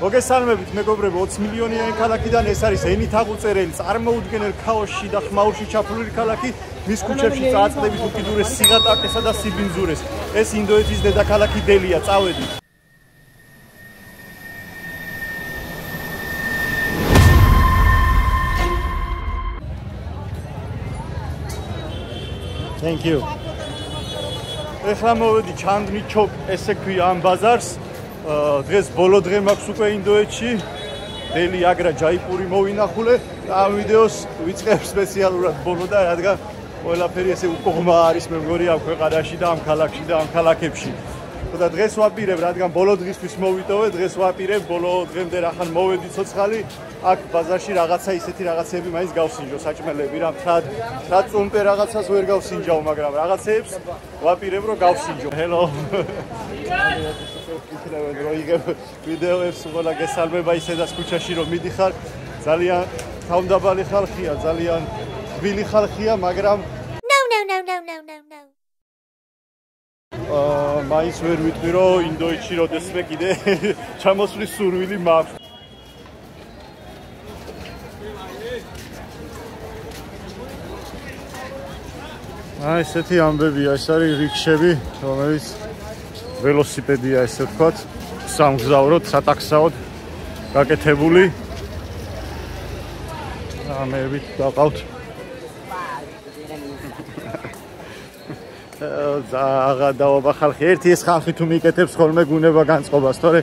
მოგესალმებით მეგობრებო, 20 მილიონიანი ქალაქიდან ეს არის ენით აღუწერელი, წარმოუდგენელ ქაოსში და ხმაურში ჩაფლული ქალაქი, მის ქუჩებში წააწყდებით უკიდურეს სიღატაკესა და სიბინძურეს. ეს ინდოეთის დედაქალაქი დელია, წავედით. Thank you. ეხლა მოვედი ჩანდნი ჩოკ, ესე ქვია ამ ბაზარს. დღეს ბოლო დღე მაქვს უკვე ინდოეთში. დელი აგრა ჯაიპური მოვინახულე და ამ ვიდეოს ვიწყებ სპეციალურად ბოლო და რადგან ყველაფერი ესე უყოღმა არის მე მგონი ამ ქვეყანაში და ამ ქალაქში და ამ ქალაქებში. და დღეს ვაპირებ, რადგან ბოლო დღისთვის მოვიტოვე, დღეს ვაპირებ, ბოლო დღემდე რახან მოვედი ცოცხალი, აქ ბაზარში რაღაცა ისეთი რაღაცები მაინც გავსინჯო, საჭმელები რა, რა წუმპე რაღაცას ვერ გავსინჯაო, მაგრამ რაღაცეებს ვაპირებ რომ გავსინჯო. Hello. იქნებოდ რომ იგებ ვიდეოებს უყოლა გესალმება ისედაც ქუჩაში რომ მიდიხარ, ძალიან თავმდაბალი ხალხია, ძალიან თბილი ხალხია, მაგრამ No. მაინც ვერ ვიტყვი რომ ინდოეთში როდესმე კიდე ჩამოსვლის სურვილი მაქვს. აი ესეთი ამბებია, ეს არის რიქშები, რომელიც ველოსიპედია ესე ვთქვათ, სამგზავროდ, სატაქსაოდ გაკეთებული. ამებით დაყავთ. ზაღადაობა ხალხი, ერთი ეს ხალხი თუ მიკეთებს ხოლმე გუნება განწყობას, თორე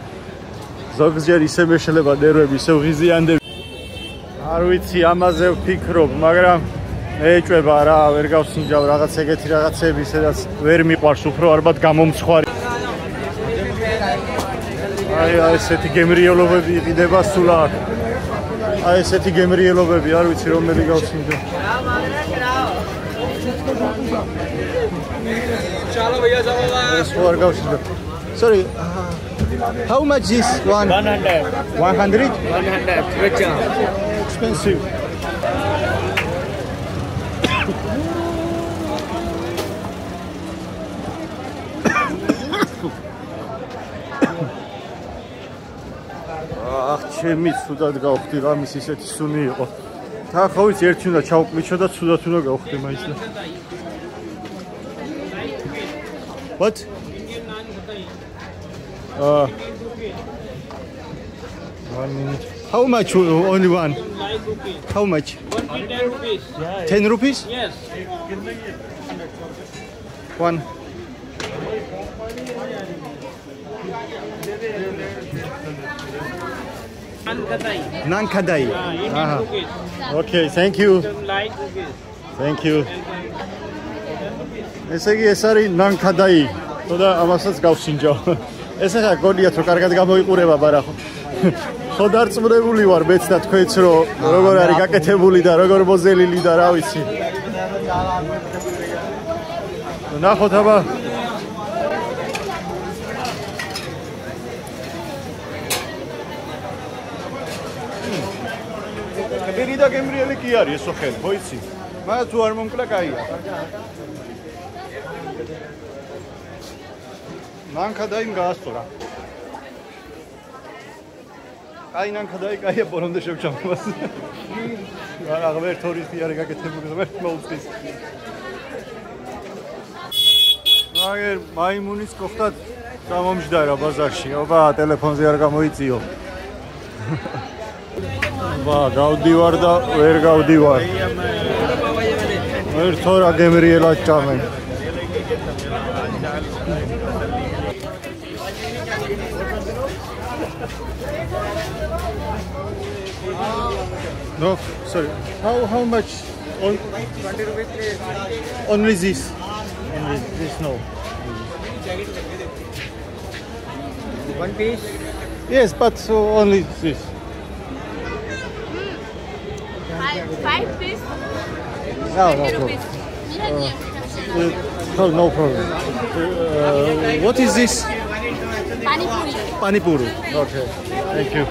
ზოგჯერ ისე მეშლება ნერვები, ისე ღიზიანდება. არ ვიცი ამაზე ვფიქრობ, მაგრამ ეჭვება რა, ვერ გავსინჯავ რაღაც ეგეთი რაღაცები, სადაც ვერ მიყვარს უფრო ალბათ გამომცხვარი. აი ესეთი გემრიელობები იყიდება სულ აქ. აი ესეთი გემრიელობები, არ ვიცი რომელი გავსინჯო. Chalo bhaiya jawab. Sorry. How much is one? 100. 100? 100. Richa. Expensive. ჩემი ცუდად გავხდი რამის ისეთი სუნი იყო. თან ხო ვიცი ერთი უნდა ჩავკლიჩო და ცუდად უნდა გავხდი მაინც. What? Indian 1 minute. How much? Only one. How much? 10 rupees. 10 rupees? Yes. One. Naan kadai. Indian rupees. Okay, thank you. Light rupees. Thank you. ესე იგი ეს არის naan kadai. და ამასაც გავსინჯო. ეს ახლა გონიათ რომ კარგად გამოიყურება, მაგრამ ხო დარწმუნებული ვარ მეც და თქვენც რომ როგორ არის გაკეთებული და როგორ მოზელილი და რა ვიცი. ნახოთ აბა. გერი და გემრიელი კი არის ესო ხელ, ხო იცი? მაგრამ თუ არ მომკლა კაია. Naan kadai gaastora. Ai naan kadai kaya ბოლომდე შევჭამოს. რა ღმერ თორისტი არის გაკეთებული, ღმერ მოუწის. მაგერ მაიმუნის გხდათ გამომჯდარა ბაზარში. ობა ტელეფონზე არ გამოიწიო. ვა გავდივარ და ვერ გავდივარ. ვერ თორა გემრიელად ჭამენ. No, sorry. How much? 20 rupees. Only this. Only this no. One piece. Yes, but only this. 5 piece. No problem. No problem. What is this? Pani puri. Pani puri. Okay. Thank you.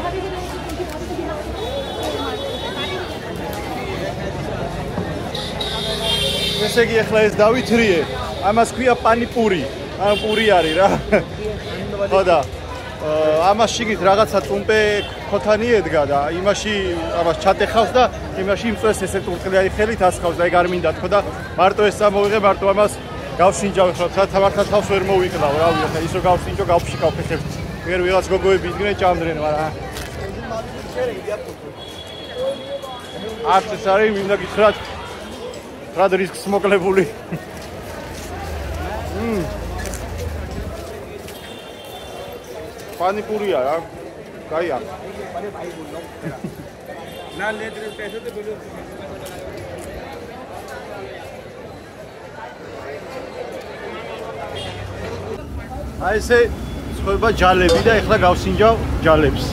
ესე იგი ახლა ეს დავითრიე. ამას ქვია პანი პური. ან პური არის რა. ხო და ამას შიგით რაღაცა წუმპე ქოთანი ედგა და იმაში ამას ჩატეხავს და იმაში იმწვეს ესე ტურყლიანი ხელით ასხავს და ეგ არ მინდა თქო და მარტო ეს წამოვიღე მარტო ამას გავსინჯავ ხო თამართა თავს ვერ მოვიკლავ რავი ახლა ისო გავსინჯო გავფშიკავ ფეხებს ვერ ვიღაც გოგოები იდგნენ ჭამდრენ მაგრამ არც ეს არის მინდა გითხრათ რა რისკს მოკლებული पानीपुरी यार काय यार ना ले तेरे पैसे तो बोलो ऐसे स्कोबा जालेबी და ეხლა გავსინჯავ ჯალებს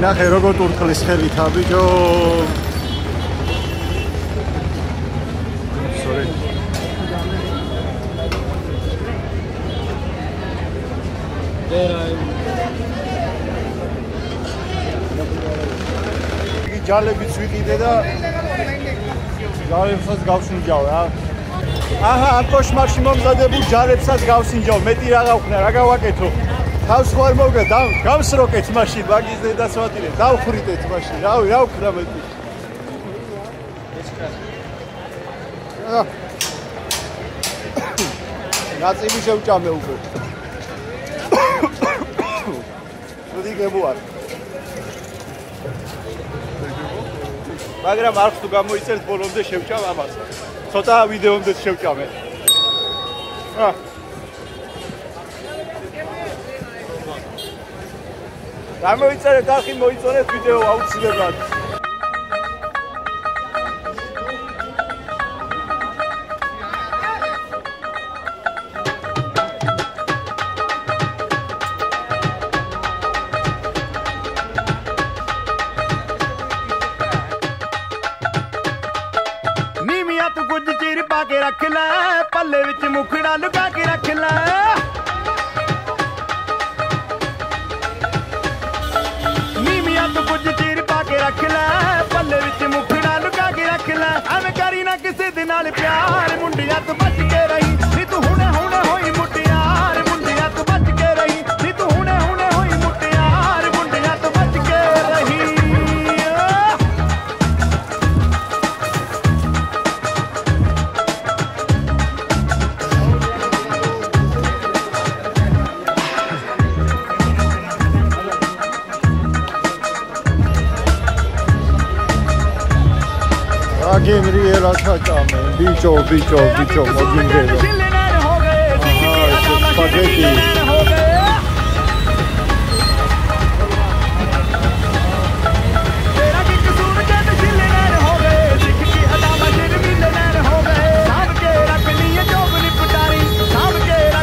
ნახე როგორ ტურტყლის ხელით აბიჯო ჯალებიც ვიყიდე და ჯალებსაც გავსინჯავ რა. აჰა, ამ კოშმარში მომზადებულ ჯალებსაც გავსინჯავ. მეტი რა გავხნა, რა გავაკეთო? თავს ხوار მოგა, გავსროკეთ მაშინ, მაგის დედას ვატირე, დავხრიტეთ მაშინ. რავი, რა ვქნა მეტი. ნაწილი შევჭამე უკვე. მოდი გებუარ. მაგრამ არც თუ გამოიწერთ ბოლომდე შევჭამ ამას. ცოტა ვიდეომდე შევჭამე. გამოიწერეთ ახი მოიწონეთ ვიდეო აუცილებლად. रख लै पल्ले विच मुखड़ा लुका के रख लै नीमिया तू कुछ चीर पा के रख लै पल्ले विच मुखड़ा लुका के रख लै एवें करी ना किसे दे नाल प्यार मुंडिया तू बच के रही नी तू हुणे हुणे होई मुटियार मुंडिया तू बच के रही नी तू हुणे हुणे होई मुटियार मुंडिया तू बच के रही Again, real attack, bicho, modingelo. Spaghetti.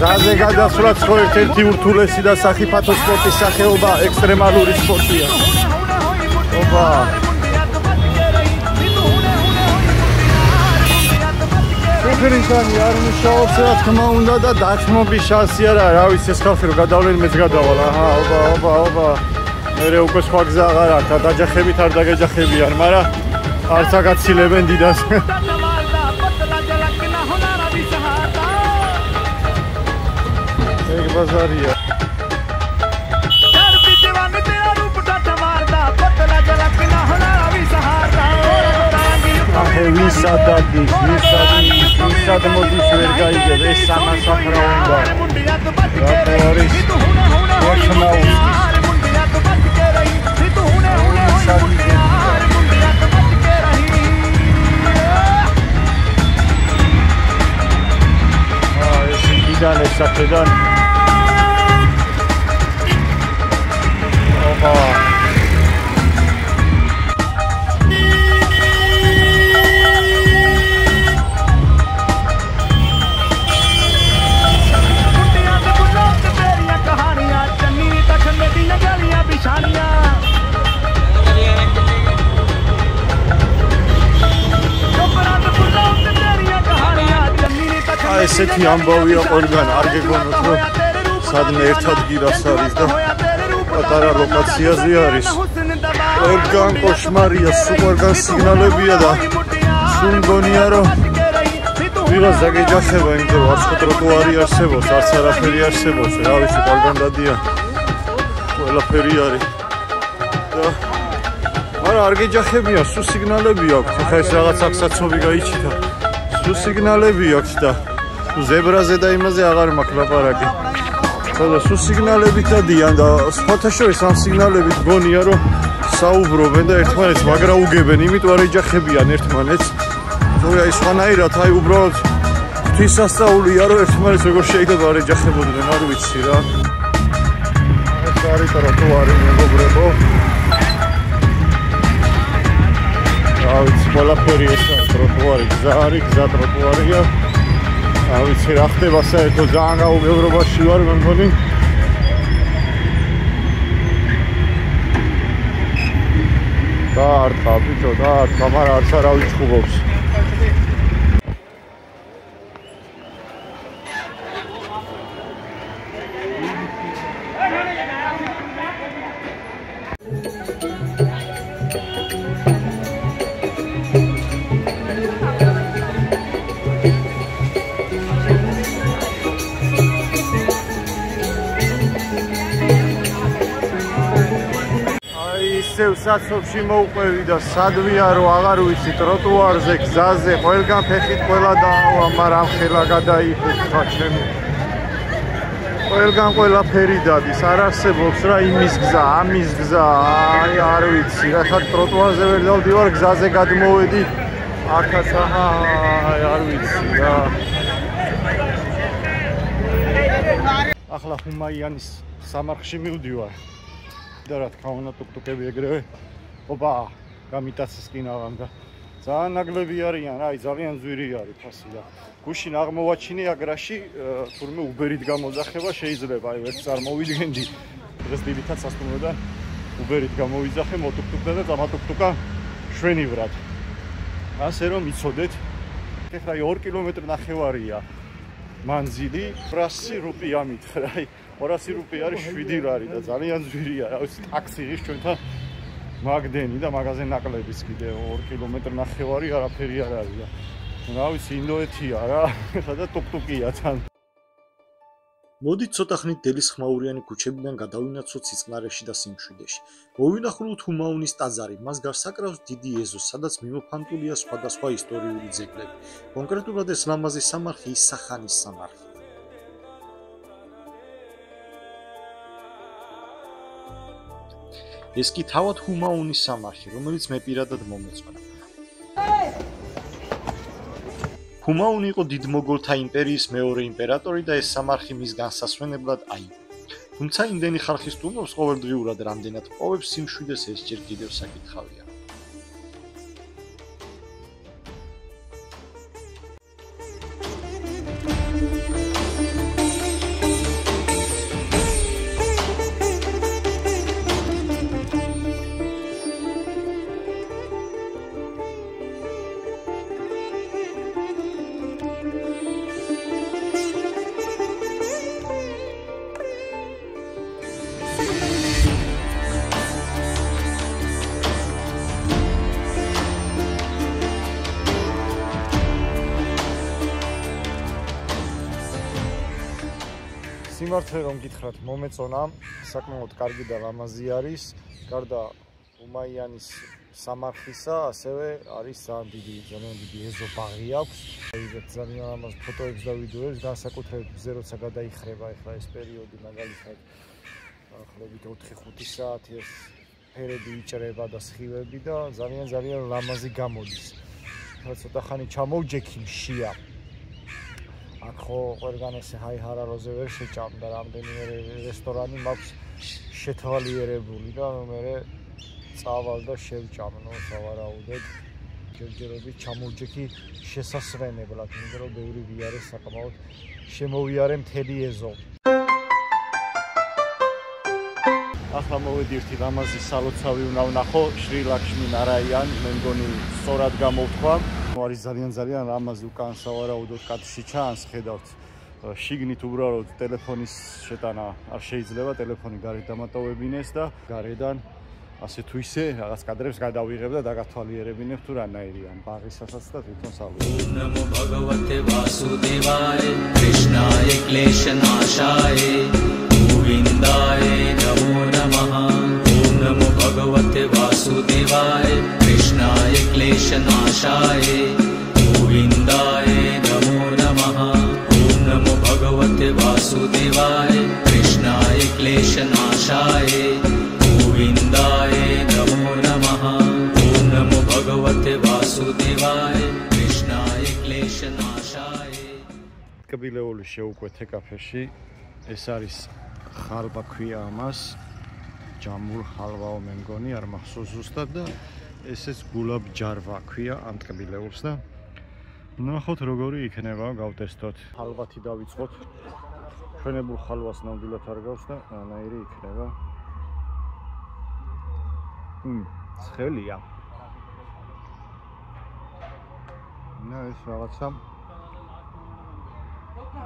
Raze გადასვლაც ხო ერთ-ერთი ურთულესი და სახიფათო სპორტის სახეობა ექსტრემალური სპორტია. ოპა ფერინგანი არ მუშაობს რა თქმა უნდა და დათმობის შანსი არა რა ვიცი ეს ხალხი რომ გადავლენ მეც გადავალ აჰა ოპა მე უკვე სხვა გზა აღარ აქვს და დაჯახებით არ დაგეჯახებიან მაგრამ არც აგაცილებენ დიდას ეგ ბაზარია ვისადადის მოდის ვერ გაიგებ ეს სამასაფრა უნდა რა არის ვაშნაუ ეს კიდან ეს აქედან ოპა ესეთი ამბავია ყველგან არ გეგონოთ რომ სადმე ერთად გირას არის და პატარა ლოკაციაზე არის ყველგან კოშმარია სუპერგან სიგნალებია და სულ მგონია რომ ვიღაც დაგეჯახება, იმიტომ რომ არც ტროტუარი არსებობს, არც არაფერი არსებობს, რა ვიცი, ყველგან დადიან. ყველაფერი არის. და მაგრამ არ გეჯახებია, სულ სიგნალები აქვს. ხა ეს რაღაც აქსაცობი გაიჩიტა. სულ სიგნალები აქვს და ზებრაზე და იმაზე აღარ მაქვს ლაპარაკი. ხოლო სულ სიგნალებით დადიან და სხვათა შორის ამ სიგნალებით გონია რომ საუბრობენ და ერთმანეთს მაგრა უგებენ, იმიტომ არ ეჯახებიან ერთმანეთს. თორე აი სხვანაირად აი უბრალოდ ღვთისასწაულია რომ ერთმანეთს როგორ შეიძლება არ ეჯახებოდნენ, არ ვიცი რა. ეს არის ტროტუარი მეგობრებო. რა ვიცი, ყველაფერი ეს არის ტროტუარი, გზა არის, გზა ტროტუარია. რა ვიცი, რა ხდება საერთოდ ძალიან გაუგებრობაში ვარ მე მგონი. დაარტყა ბიჭო, დაარტყა, მაგრამ არც არავის ჩხუბობს. საცობში მოვყვევი და სადვია რომ აღარ ვიცი ტროტუარზე, გზაზე, ყველგან ფეხით ყველა დაავა, მაგრამ ხელა გადაიხუხა ჩემი. ყველგან ყველაფერი დადის, არ არსებობს რა იმის გზა, ამის გზა, აი არ ვიცი, რა ხარ ტროტუარზე ვერ დავდივარ, გზაზე გადმოვედი, აქაც აი არ ვიცი რა. ახლა ჰუმაიანის სამარხში მივდივარ. და რა თქმა უნდა ტუკტუკები ეგრევე ოპა გამიტაცეს კინავამ და ძალიან ნაკლები არიან რა აი ძალიან ზვირი არის ფასი და გუშინ აღმოვაჩინე აგრაში თურმე უბერით გამოძახება შეიძლება აი ვერც წარმოვიდგენდი დღეს დილითაც სასტუმროდან უბერით გამოვიძახე მოტუკტუკდა და დამატუკტუკა შვენივრად ასე რომ იცოდეთ ეხლა 2 კილომეტრი ნახევარია მანძილი 100 რუპია მითხრა აი 200 რუპია არის 7 ლარი და ძალიან ზვირია რა ვიცი ტაქსი ის ჩვენთან მაგდენი და მაგაზე ნაკლებიც კიდე 2 კილომეტრი ნახევარი არაფერი არ არის და რა ვიცი ინდოეთია რა ხა და ტუკტუკია თან მოდით ცოტა ხნით დელის ხმაურიანი ქუჩებიდან გადავინაცვლოთ სიწყნარეში და სიმშვიდეში მოვინახულოთ ჰუმაუნის ტაძარი მას გარს აკრავს დიდი ეზო სადაც მიმოფანტულია სხვადასხვა ისტორიული ძეგლები კონკრეტულად ეს ლამაზი სამარხი ისახანის სამარხი ეს კი თავად ჰუმაუნის სამარხი, რომელიც მე პირადად მომეწონა. ჰუმაუნი იყო დიდ მოგოლთა იმპერიის მეორე იმპერატორი და ეს სამარხი მის განსასვენებლად აიგო. თუმცა იმდენი ხალხის სტუმრობს ყოველდღიურად რამდენად პოვებს სიმშვიდეს ეს ჯერ კიდევ საკითხავია. სიმართლე რომ გითხრათ მომეწონა საკმაოდ კარგი და ლამაზი არის გარდა ჰუმაიანის სამარხისა ასევე არის ძალიან დიდი ეზო ბაღი აქვს ძალიან ლამაზ ფოტოებს და ვიდეოებს განსაკუთრებით მზე როცა გადაიხრება ახლა ეს პერიოდი მაგალითად ახლობით 4-5 საათი ეს ფერები იჭრება და სხივები და ძალიან ლამაზი გამოდის ცოტა ხანი ჩამოვჯექი მშია აქ ხო ყველგან ესე ჰაი-ჰარაროზე ვერ შეჭამ და რამდენიმე რესტორანი მაქვს შეთვალიერებული და მე წავალ და შევჭამ, ნუ სავარაუდოდ ჯერჯერობით ჩამოვჯექი შესასვენებლად, იმიტომ რომ ბევრი ვიარე საკმაოდ შემოვიარე მთელი ეზო. ახლა მოვედი ერთი ლამაზი სალოცავი უნდა ვნახო შრი ლაქსმი ნარაიანი, მე მგონი სწორად გამოვთქვა. არის ძალიან ლამაზი უკან სავარაუდოდ კადრში ჩანს, ხედავთ შიგნით უბრალოდ ტელეფონის შეტანა არ შეიძლება, ტელეფონი გარეთ დამატოვებინეს და გარედან ასე თუ ისე რაღაც კადრებს გადავიღებ და დაგათვალიერებინებ თუ რანაირია ამ ბაღისასაც და თვითონ სალუს. नमो भगवते वासुदेवाय कृष्णाय क्लेशनाशाय गोविन्दाय नमो नमः ॐ नमो भगवते वासुदेवाय कृष्णाय क्लेशनाशाय गोविन्दाय नमो नमः ॐ नमो भगवते वासुदेवाय कृष्णाय क्लेशनाशाय गोविन्दाय नमो नमः ॐ नमो भगवते वासुदेवाय कृष्णाय क्लेशनाशाय კბილეული შეუკვეთე კაფეში ეს არის ხალვა ქვია ამას ჯამურ ხალვაო მე მგონი არ მახსოვს ზუსტად და ესეც გულაბ ჯარვა ქვია ამ კბილეულს და ნახოთ როგორი იქნება გავტესტოთ ხალვათი დავიწყოთ ჩვენებულ ხალვას ნამდვილად არ გავს და რანაირი იქნება ცხელია და ეს რაღაცა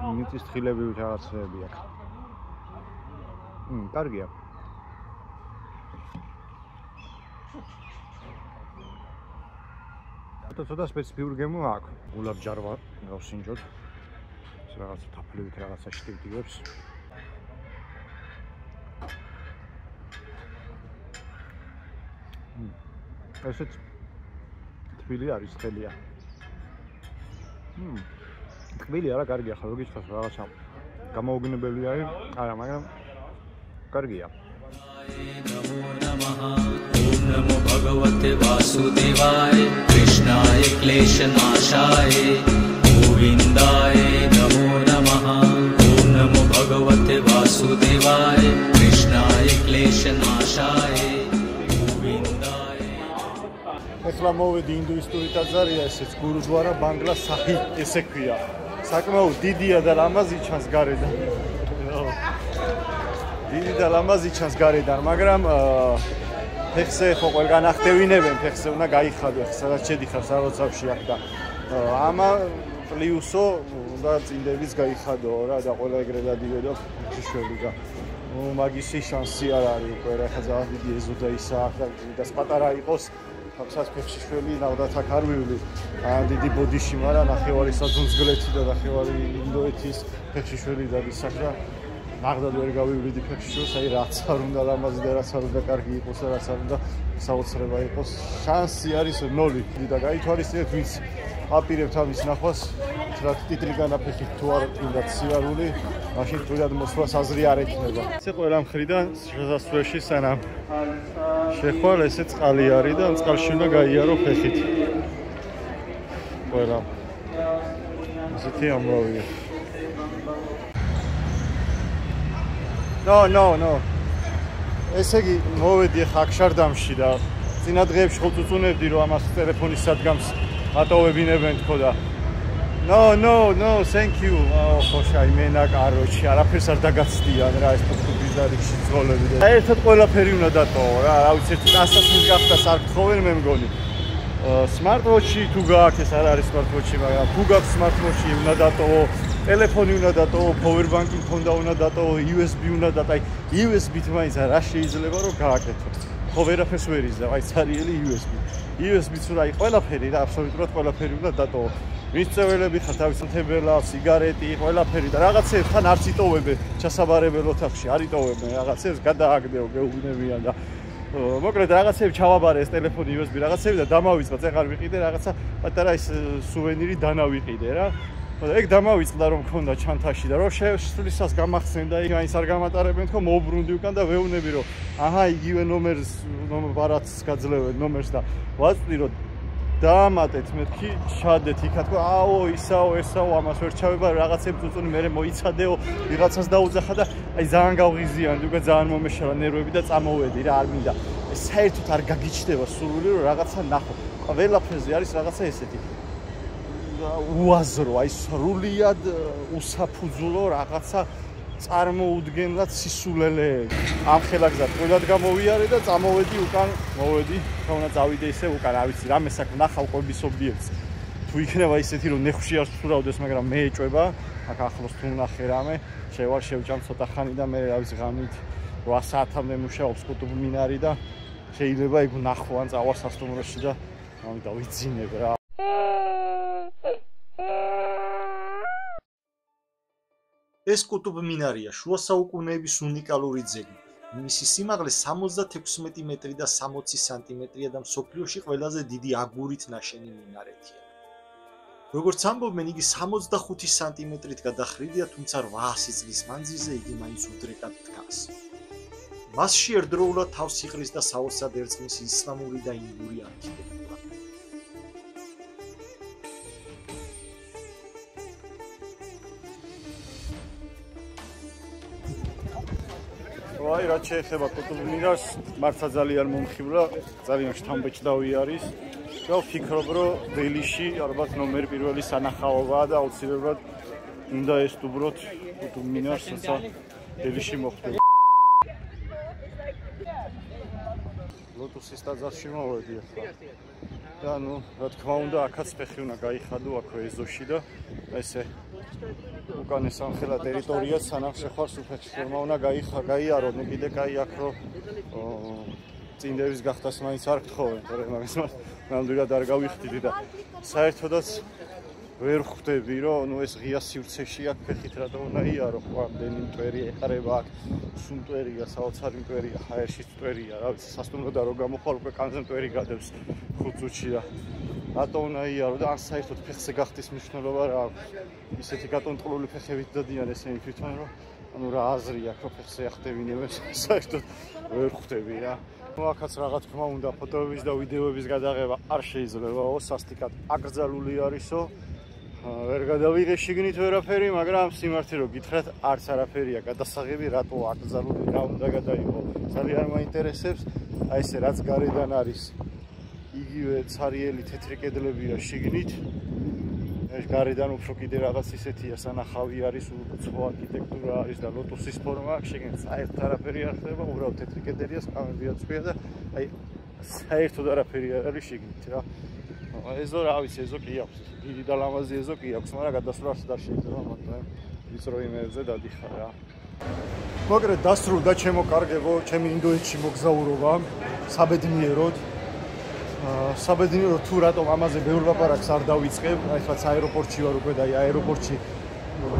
მიწის თხილები რაღაცები აქვს. კარგია. ცოტა სპეციფიური გემო აქვს. გულაბ ჯარვა გავსინჯოთ. ეს რაღაცა თაფლივით რაღაცა შევდივებს. ესეც თბილი არის, ცხელია. კბილი არა კარგია ხო გიჩქოს რაღაცა გამოუგნებელი არის არა მაგრამ კარგია ॐ नमो भगवते वासुदेवाय कृष्णाय क्लेशनाशाय गोविन्दाय नमो नमः ॐ नमो भगवते वासुदेवाय कृष्णाय क्लेशनाशाय गोविन्दाय ეხლა მოვედი ინდუისტური ტაძარია ესეც გურუდვარა ბანგლა საჰი ესე ქვია საკმაოდ დიდია და ლამაზი ჩანს გარედან დიდი და ლამაზი ჩანს გარედან მაგრამ ფეხზე ხო ყველგან ახდევინებენ ფეხზე უნდა გაიხადო ხა სადაც შედიხარ საროცავში აქ და ამა პლიუსო უნდა წინდების გაიხადო რა და ყველა ეგრე დადიოდო შველი და მაგისი შანსი არ არის უკვე რა ხა ძალიან დიდი ეზოდა ისა აქ და პატარა იყოს ხალხს ფეხში შველი ნახდათ აქ არ ვივლი ან დიდი ბოდიში მაგრამ ნახევარი საძუნძგლეთი და ნახევარი ინდოეთის ფეხში შველი დადის აქ და ნახდათ ვერ გავივლიდი ფეხში შვილს აი რაც არ უნდა ლამაზი და რაც არ უნდა კარგი იყოს და რაც არ უნდა საოცრება იყოს შანსი არის 0 და გაითვალისწინეთ ვინც აპირებთ ამის ნახვას რა ტიტლი განაფეხით თუ არ უნდა სიარული მაშინ თუნდაც მოსვლას აზრი არ ექნება ესე ყველა მხრიდან შესასვლელში სანამ შეხვალ ესე წყალი არის და წყალში უნდა გაიარო ფეხით ყველა ესეთი ამბავია No. ესე იგი მოვედი ახლა აქ შარდამში და წინა დღეებში ხო წუწუნებდი რომ ამას ტელეფონის სადგამს ატოვებინებენ თქო და No, thank you. ხოშა იმენა კაროჩი, არაფერს არ დაგაცდიან რა ეს ფუტკუპის და რიგში ძღოლები და ერთად ყველაფერი უნდა დატოვო რა, რა ვიცი ერთი დასასრულს გახდას არ გთხოვენ მე მგონი. Smartwatch-ი თუ გააქვს ეს არ არის smartwatch-ი, მაგრამ თუ გაქვს smartwatch-ი უნდა დატოვო, ტელეფონი უნდა დატოვო, power bank-ი მქონდა უნდა დატოვო, USB უნდა დატოვო. აი USB-ით მაინც რა შეიძლება რომ გააკეთო. ხო ვერაფერს ვერ იზრდა, აი ცარიელი USB. USB-ც უნდა აი ყველაფერი რა, აბსოლუტურად ყველაფერი უნდა დატოვო. მისწეველები ხარ თავისუფლება, სიგარეტი, ყველაფერი და რაღაცებთან არც იტოვებენ ჩასაბარებელ ოთახში, არ იტოვებენ რაღაცებს, გადააგდეო, გეუბნებიან და მოკლედ რაღაცები ჩავაბარე ეს ტელეფონი USB რაღაცები და დამავიწყდა, წეღარ ვიყიდე რაღაცა პატარა ის სუვენირი დანავიყიდე რა. და ეგ დამავიწყდა რომ მქონდა ჩანთაში და რომ შესვლისას გამახსენდა, იქ აინც არ გამატარებენ თქო, მოუბრუნდი უკან და ვეუბნები რომ აჰა იგივე ნომერს ბარათს გაძლევენ ნომერს და ვაწვდი რომ დაამატეთ მეთქი შადეთ იქა თქო აო ისაო ესაო ამას ვერ ჩავება რაღაცები წუწუნი მე მოიცადეო ვიღაცას დაუძახა და აი ძალიან გავღიზიანდი უკვე ძალიან მომეშალა ნერვები და წამოვედი რა არ მინდა ეს საერთოდ არ გაგიჩნდება სურვილი რომ რაღაცა ნახო ყველაფერზე არის რაღაცა ესეთი უაზრო აი სრულიად უსაფუძვლო რაღაცა წარმოუდგენლად სისულელე ამ ხელაგზად ყველად გამოვიარე და წამოვედი უკან მოვედი თქონა წავიდე ისე უკან რა ვიცი რამე საქმე ნახავ ყვების ობიექტს თუ იქნება ისეთი რომ ნეხში არ სურავდეს მაგრამ მე ეჭვება აქ ახლოს თუ ნახე რამე შევარ შევჭამ ცოტა ხანი და მე რა ვიცი ღამით 8 საათამდე მუშაობს კუტუბ მინარი და შეიძლება ეგ ნახო ან წავა სასტუმროში და ამიტომ ვიცინებ რა. ეს კუტუბ მინარია შუა საუკუნეების უნიკალური ძეგლი. მისი სიმაღლე 76 მეტრი და 60 სანტიმეტრია და მსოფლიოში ყველაზე დიდი აგურით ნაშენი მინარეთია. როგორც ამბობენ, იგი 65 სანტიმეტრით გადახრილია, თუმცა 800 წლის მანძილზე იგი მაინც უდრეკად დგას. მასში ერთდროულად თავს იყრის და საოცრად ერწყმის ისლამური და ინდური არქიტექტურა. აი რა შეეხება კუტუბ მინარს, მართლა ძალიან მომხიბლა, ძალიან შთამბეჭდავი არის. და ვფიქრობ, რომ დელიში ალბათ ნომერ პირველი სანახაობაა და აუცილებლად უნდა ესტუმროთ კუტუბ მინარს, როცა დელიში მოხვდება. ლოტუსის ტაძარში მოვედი ახლა. და ნუ, რა თქმა უნდა, აქაც ფეხი უნდა გაიხადო აქვე ეზოში და ესე უკანე სამხელა ტერიტორია სანამ შეხვარს უფეთში ფორმა უნდა გაიარო, ნუ კიდე კაი აქ რო წინდების გახდას მაინც არ გთხოვენ, თორემ მაგას ნამდვილად არ გავიხდიდი და საერთოდაც ვერ ხვდები, რომ ნუ ეს ღია სივრცეში აქ ფეხით რატო უნდა იარო, ხო ამდენი მტვერი ეყრება აქ, სუმტვერია, საოცარი მტვერია, ჰაერში მტვერია, რა ვიცი, სასტუმრო და რო გამოხარ უკვე კანზე მტვერი გადებს 5 წუთში და რატო უნდა იარო და ან საერთოდ ფეხზე გახდის მნიშვნელობა რა აქვს. ისეთი გატონტყლული ფეხებით დადიან ესენი თვითონ რომ ანუ რა აზრი აქვს რომ ფეხზე ახდებინებენ საერთოდ ვერ ხვდები რა. ნუ აქაც რა თქმა უნდა ფოტოების და ვიდეოების გადაღება არ შეიძლებაო, სასტიკად აკრძალული არისო. ვერ გადავიღე შიგნით ვერაფერი, მაგრამ სიმართლე რომ გითხრათ, არც არაფერია გადასაღები, რატო აკრძალული, რა უნდა გადაიღო. ძალიან მაინტერესებს, აი ესე რაც გარედან არის. იგივე ცარიელი თეთრი კედლებია შიგნით. ეს გარედან უფრო კიდე რაღაც ისეთია, სანახავი არის, უცხო არქიტექტურა არის და ლოტუსის ფორმა აქვს, შიგნით საერთოდ არაფერი არ ხდება, უბრალოდ თეთრი კედელია, სკამებია წვია და აი საერთოდ არაფერი არ არის შიგნით რა. ეზო რა ვიცი, ეზო კი აქვს, დიდი და ლამაზი ეზო კი აქვს, მაგრამ გადასვლა არ შეიძლება, მაგრამ ვიწრო იმებზე დადიხარ რა. მოგრე დასრულდა ჩემო კარგებო, ჩემი ინდოეთში მოგზაურობა საბედნიეროდ. საბედნიეროდ თუ რატომ ამაზე ბევრ ლაპარაკს არ დავიწყებ, აი ხაც აეროპორტში ვარ უკვე და აი აეროპორტში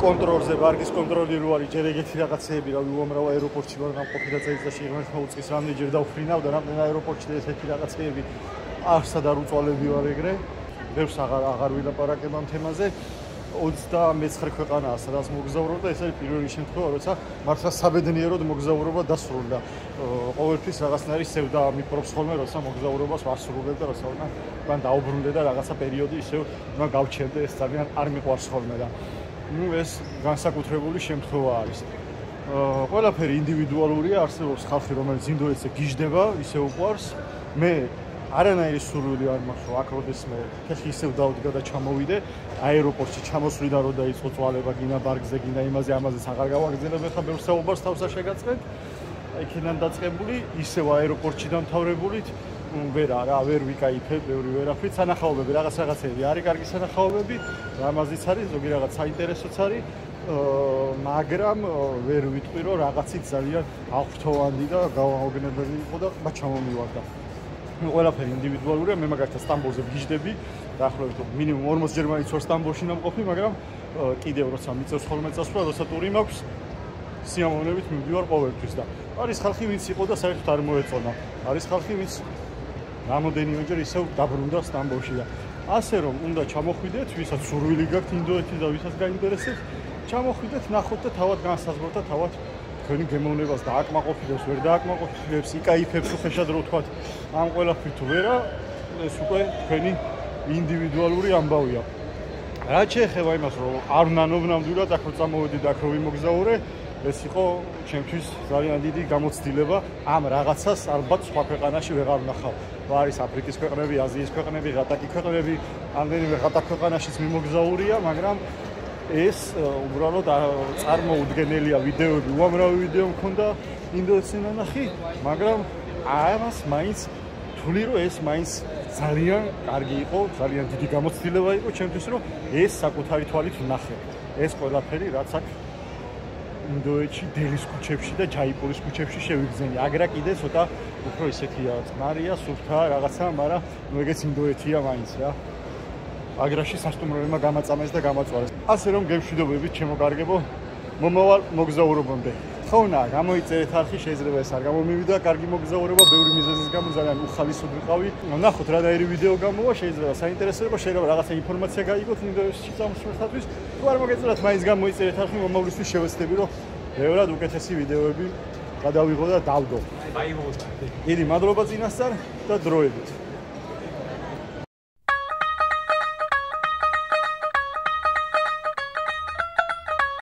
კონტროლზე ვარგის კონტროლი რო არის, ჯერ ეგეთი რაღაცეები რა უამრავ აეროპორტში ვარ გამყოფი და წელიწადში ღმერთმა უწყის რამდენჯერ დავფრინავ და რამდენ აეროპორტში და ესეთი რაღაცეები არსად არ უწვალები ვარ ეგრე. ბევრს აღარ ვილაპარაკებ ამ თემაზე. 29 ქვეყანაა სადაც მოგზაურობ და ეს არის პირველი შემთხვევა, როცა მართლა საბედნიეროდ მოგზაურობა დასრულდა. ყოველთვის რაღაცნაირი სევდა მიპრობს ხოლმე, როცა მოგზაურობას ვასრულებ და როცა უკან დაუბრუნდე და რაღაცა პერიოდი ისევ უნდა გავჩერდე, ეს ძალიან არ მიყვარს ხოლმე და ნუ ეს განსაკუთრებული შემთხვევა არის. ყველაფერი ინდივიდუალურია, არსებობს ხალხი, რომელიც ინდოეთზე გიждდება, ისე უყვარს. მე არანაირი სურვილი არ მაქვს, რომ აქ როდესმე ფეხი ისევ დაუდგა და ჩამოვიდე, აეროპორტში ჩამოსვლიდან რო დაიწყო წვალება, გინა ბარგზე, გინა იმაზე, ამაზეც აღარ გავაგრძელებ, ხა ბევრ საუბარს თავს არ შეგაწყეთ. იქიდან დაწყებული, ისევ აეროპორტში დამთავრებულით, ვერა რა, ვერ ვიკაიფებ, ბევრი ვერაფრით, სანახაობები, რაღაცეები არის კარგი სანახაობები, რამაზიც არის, ზოგი რაღაც საინტერესოც არის, მაგრამ ვერ ვიტყვი, რომ რაღაცით ძალიან აღფრთოვანი და გავაოგნებელი იყო და ჩამომივარდა. ყველაფერი ინდივიდუალურია, მე მაგალითად სტამბოლზე ვგიждები, დაახლოებით მინიმუმ 40 ჯერ მაინც ვარ სტამბოლში ნამყოფი, მაგრამ კიდევ როცა მიწევს ხოლმე წასვლა, როცა ტური მაქვს, სიამოვნებით მივდივარ ყოველთვის და არის ხალხი, ვინც იყო და საერთოდ არ მოეწონა. არის ხალხი, ვინც რამოდენიმეჯერ ისევ დაბრუნდა სტამბოლში და ასე რომ უნდა ჩამოხვიდეთ, ვისაც სურვილი გაქვთ ინდოეთის და ვისაც გაინტერესებს, ჩამოხვიდეთ, ნახოთ და თავად განსაზღვროთ და თავად თქვენი გემოვნებას დააკმაყოფილებს, ვერ დააკმაყოფილებს, იკაიფებს უხეშად რო ვთქვათ, ამ ყველაფრით ვერა, ეს უკვე თქვენი ინდივიდუალური ამბავია. რაც შეეხება იმას, რომ არ ნანოვნამდვილად აქ რო წამოვედი და აქ რო ვიმოგზაურე, ეს იყო ჩემთვის ძალიან დიდი გამოცდილება, ამ რაღაცას ალბათ სხვა ქვეყანაში ვეღარ ვნახავ. არის აფრიკის ქვეყნები, აზიის ქვეყნები, ღატაკი ქვეყნები, ამდენიმე ღატაკ ქვეყანაშიც მიმოგზაურია, მაგრამ ეს უბრალოდ წარმოუდგენელია ვიდეოები, უამრავი ვიდეო მქონდა ინდოეთში ნახი, მაგრამ ამას მაინც თვლი რომ ეს მაინც ძალიან კარგი იყო, ძალიან დიდი გამოცდილება იყო ჩემთვის, რომ ეს საკუთარი თვალით ვნახე. ეს ყველაფერი რაც აქ ინდოეთში, დელის ქუჩებში და ჯაიპურის ქუჩებში შევიგზენი. აგრა კიდე ცოტა უფრო ისეთია, წყნარია, სუფთა რაღაცა, მაგრამ ნუ ეგეც ინდოეთია მაინც რა. აგრაში სასტუმროებმა გამაწამეს და გამაწვარეს. ასე რომ გემშვიდობებით ჩემო კარგებო, მომავალ მოგზაურობამდე. ხონა, გამოიწერეთ არხი, შეიძლება ეს არ გამომივიდა, კარგი მოგზაურობა, ბევრი მიზეზის გამო ძალიან უხალისოდ ვიყავი. ნახოთ რა დაერი ვიდეო გამოვა, შეიძლება საინტერესოება, შეიძლება რაღაცა ინფორმაცია გაიგოთ ინდოეთში წამოსვლისათვის. თუ არ მოგეწონათ, მაინც გამოიწერეთ არხი, მომავლისთვის შევეცდები, რომ ბევრად უკეთესი ვიდეოები გადავიღო და დავდო. დიდი მადლობა წინასწარ და დროებით.